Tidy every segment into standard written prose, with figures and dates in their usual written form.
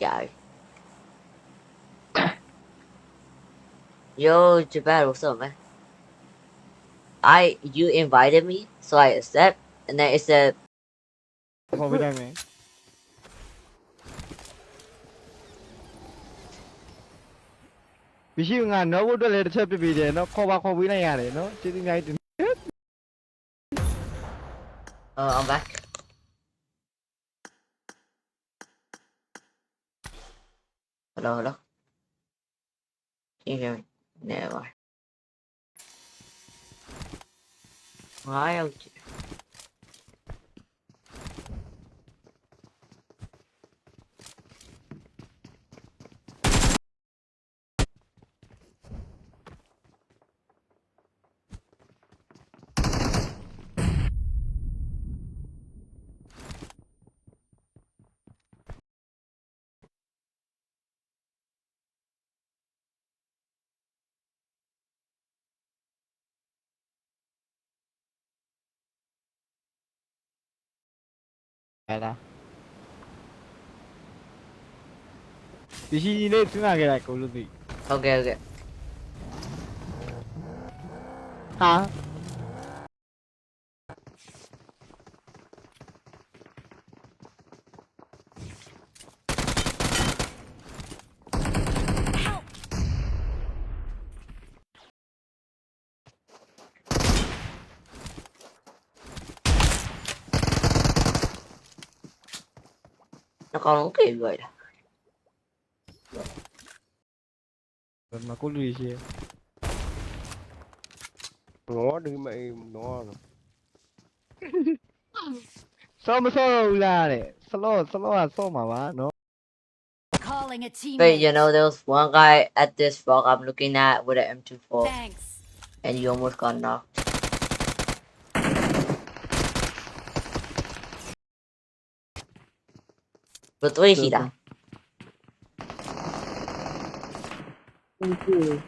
Yeah. Yo, Japan, what's up, man? You invited me, so I accept, and then it said, Không biết đây mày. Vì sao ngàn nó vô đây để chơi bị để nó kho ba kho quý này à để nó chơi ngay từ I'm back. Hello. Can you hear me? Never mind. Why don't you? là. Vì sao đi đây chúng ta cái này cũng luôn gì? Okay. Hả? Nó còn cái người đó. Mà có lùi gì? Nó đi mày nó Sao mà sao là này? Sao mà nó? Calling a Wait, you teammate. know, there was one guy at this rock I'm looking at with an M24, Thanks. and you almost got knocked. But where is he now? Okay,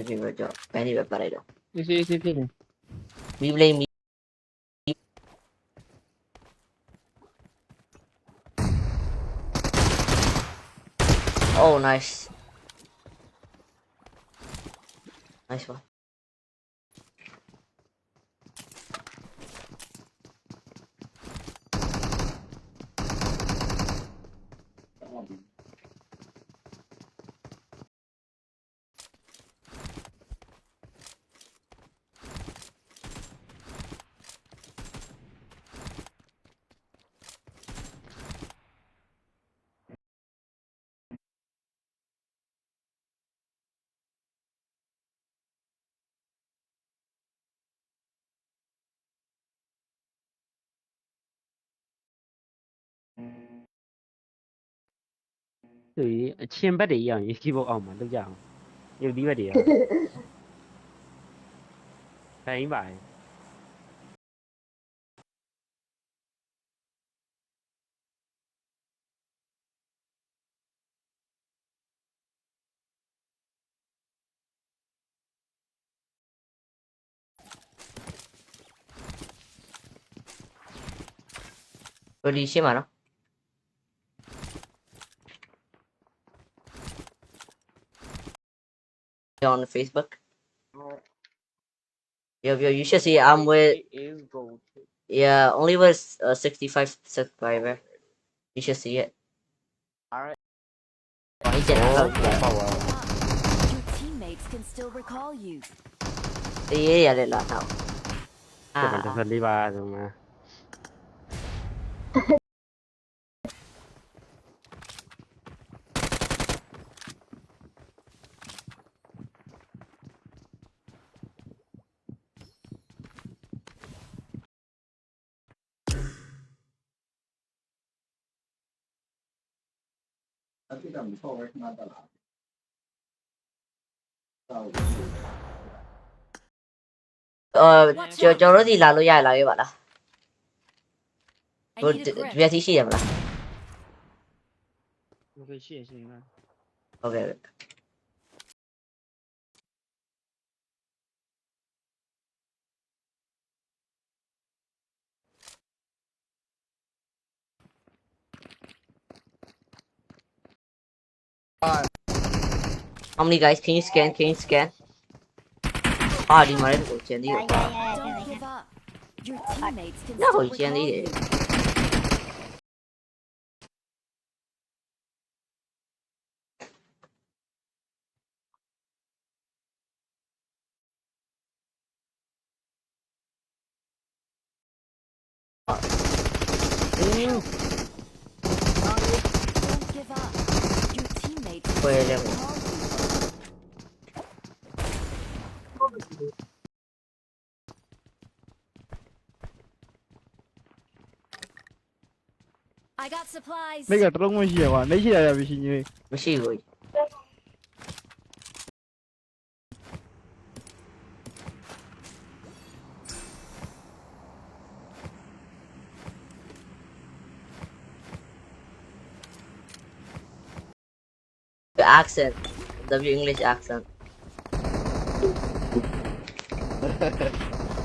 good job. Anyway, but I don't. Gì. We blame me. Oh, nice. Nice one. Thì千百里一样，也记不အောင်嘛လောက်ကြအောင်ရုပ်သီးဘက်တွေကတိုင်းပါတယ်ဘယ်လိုရှင်းမှာနော် on Facebook. Yo, you should see I'm with, it is gold. yeah, only with 65 subscriber. You should see it. Alright. He's in Oh, out. Your teammates can still recall you. Yeah, they lost out. တစ်ဖက်လေးပါဆိုမှာ ကျွန်တော်တို့ဒီလာလို့ရလာရေးပါလား I ဟို need a grip. ဒီရှိရမလား Okay ရှင်းလား ဟုတ်ကဲ့ How many guys? Can you scan? Can you scan? Ah, di mana tu jadi. Don't give up. Your teammates can No, still you can't recall eat it. you. Don't give up. Your teammates can Wait, still let me- recall you. I got supplies. 那个တော်တော်မရှိရကွာနေရှိရရပြီရှင်ကြီး Mesti gue. The accent, the English accent.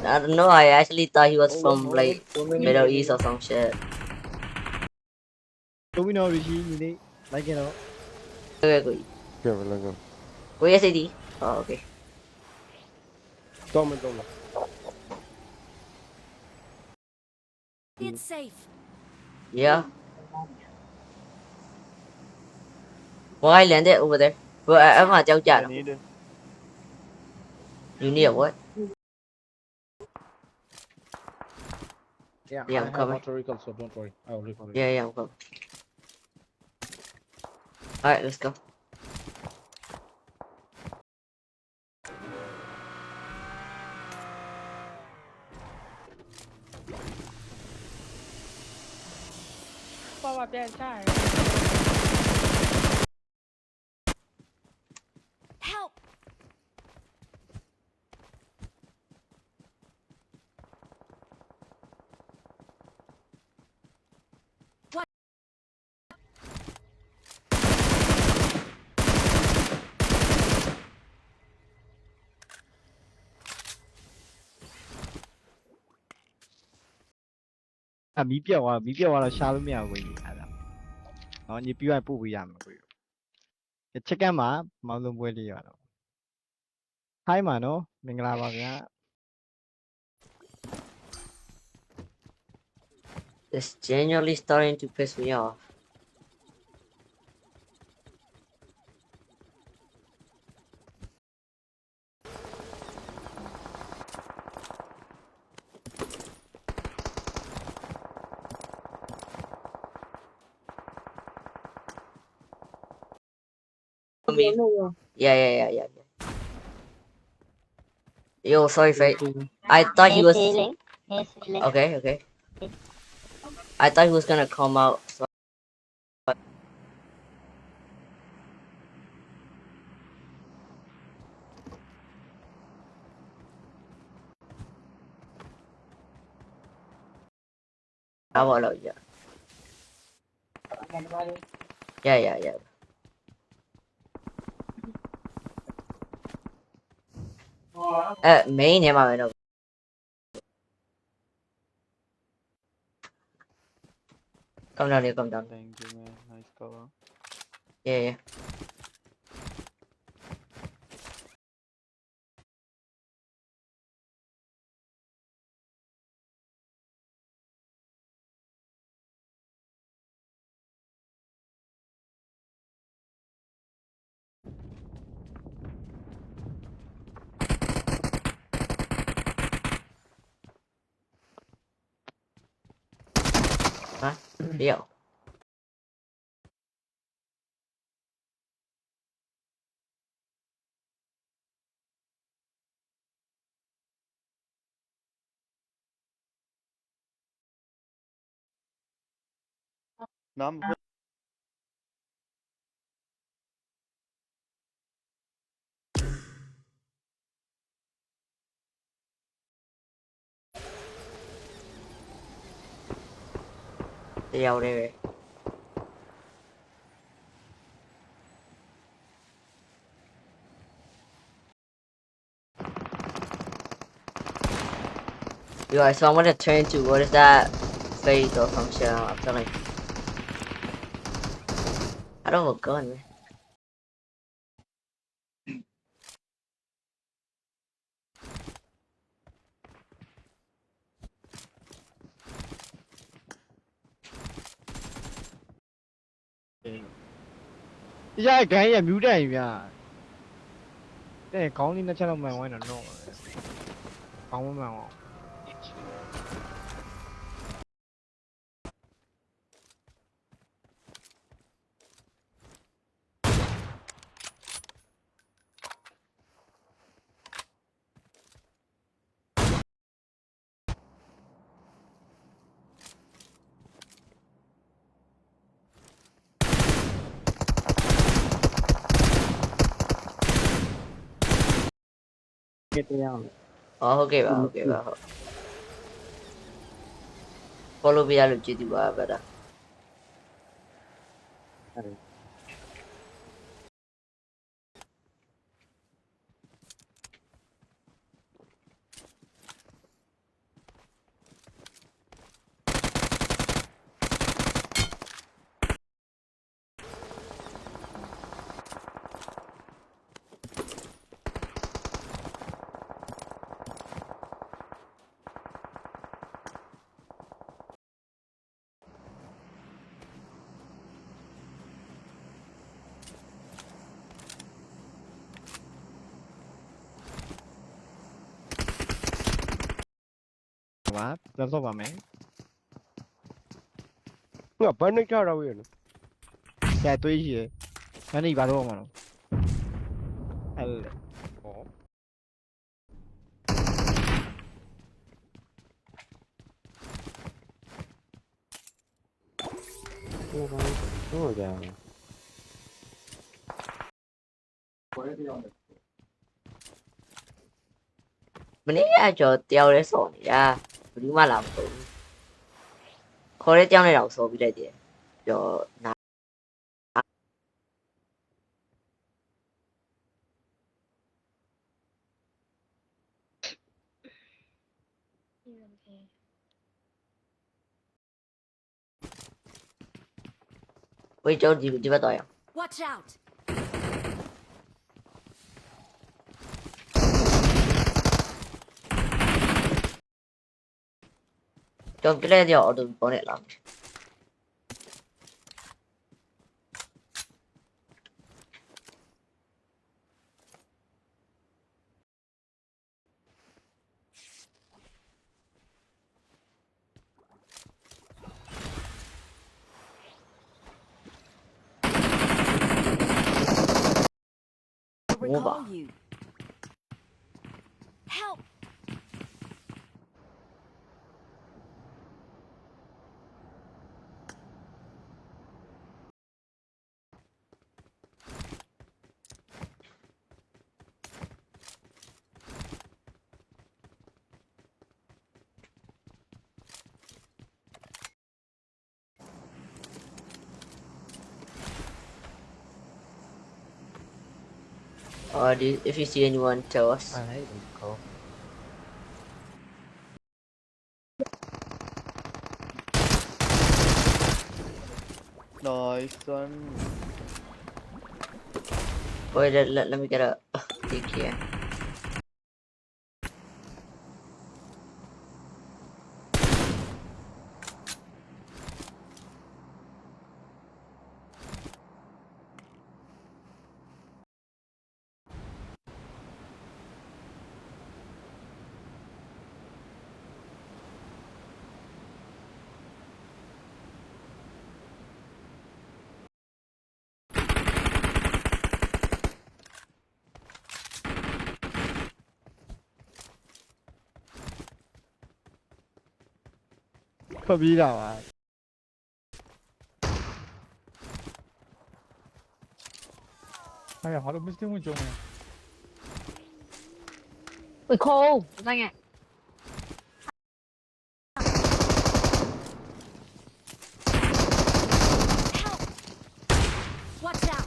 I don't know. I actually thought he was from like Middle East or some shit. တို့ပြီးတော့ရှင်ကြီးလေးလိုက်ကြတော့ Okay, good. ကဲဘယ်လိုလဲ Where is it? Oh, okay. တော့မတော့လား It's safe. Yeah. Why landed over there? Well, I'm not joking. You need a what? Yeah, Yeah, I I'm have coming. auto recall, so don't worry. I will recall it. Yeah, I'm coming. Alright, let's go. Help. What? အမီးပြောက်သွားတော့ရှာလို့မရဘူးကြီးအဲ့ဒါနော်ညီပြီးရင်ပို့ပေးရမှာကိုချက်ကမ်းမှာမောင်လုံးပွဲလေးရတော့ဟိုင်းမှာနော်မင်္ဂလာပါဗျာ It's genuinely starting to piss me off. Yeah. Yo, sorry, Fate. I thought he was. Okay. I thought he was gonna come out. So... How about yeah? Yeah. Main him out of. Come down here, come down. Thank you, man. Nice cover. Yeah. Hả? Đi đâu? Number. Đi đâu đây vậy? Yo, so I'm gonna turn to what is that? Face or some shit. I'm telling you. I don't have a gun, man. ရခိုင်းရမြူးတိုင်ဗျာတဲ့ခေါင်းလေးနှစ်ချက်လောက်မှန်ဝိုင်းတော့တော့ခေါင်းမမှန်အောင်ကဲတရားအောင် အော်ဟုတ်ကဲ့ပါဟုတ်ကဲ့ပါဟုတ် follow ပေးရလို့ကျေးဇူးပါဗျာ ပါပြန်စော့ပါမယ် ငါဘာနဲ့ကြတော့ရနော် ကျသွေးရှိရယ်မနေ့ဘာတော့မှတော့အဲ့ ဟော ဟုတ်ကြအောင် မနေ့ကကျော်တယောက်လေးစော်နေတာဘယ်သူမှလာမဟုတ်ဘူးခေါ်တဲ့ကြောင်းနဲ့တော့စော်ပြီးလိုက်တယ်ကျော်နာ ဝေးကျော်ဒီဘက်တော့ရအောင် Watch out! ကျော်ပြလိုက်တော့အော်တိုပေါ်နေလား Recall you. Help! အော်ဒီ if you see anyone tell us အဲ့ဒါကို Nice one. wait let me get a take hereထွက်ပြေးတာပါ哎呀，好了，没听我讲呢。喂，call，等陣。 Help! Watch out!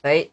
喂